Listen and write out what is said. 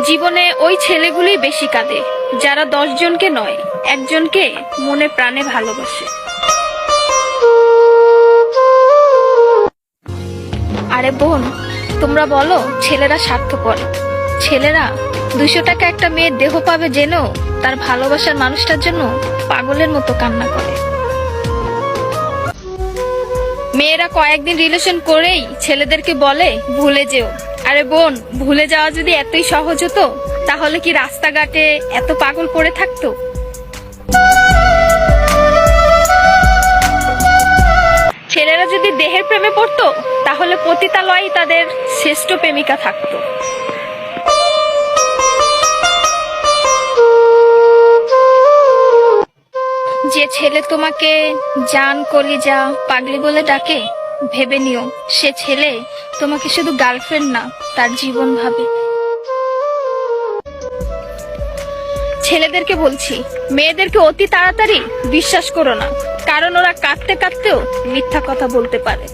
জীবনে ওই ছেলেগুলি বেশি কাঁদে যারা 10 জনকে নয়, একজনকে মনে প্রাণে ভালোবাসে। আরে বোন, তোমরা বলো ছেলেরা স্বার্থপর। ছেলেরা 200 টাকা একটা মেয়ের দেহ পাবে জেনেও তার ভালোবাসার মানুষটার জন্য পাগলের মতো কান্না করে। মেয়েরা কয়েকদিন রিলেশন করেই ছেলেদেরকে বলে ভুলে যেও। আরে বোন, ভুলে যাওয়া যদি এতই সহজ হতো তাহলে কি রাস্তাঘাটে এত পাগল পড়ে থাকতো? ছেলেরা যদি দেহের প্রেমে পড়তো তাহলে পতিতালয়েই তাদের শ্রেষ্ঠ প্রেমিকা থাকতো। যে ছেলে তোমাকে জান, কলিজা, পাগলি বলে ডাকে, ভেবে নিও সে ছেলে তোমাকে শুধু গার্লফ্রেন্ড না, তার জীবন ভাবে। ছেলেদেরকে বলছি, মেয়েদেরকে অতি তাড়াতাড়ি বিশ্বাস করো না, কারণ ওরা কাঁদতে কাঁদতেও মিথ্যা কথা বলতে পারে।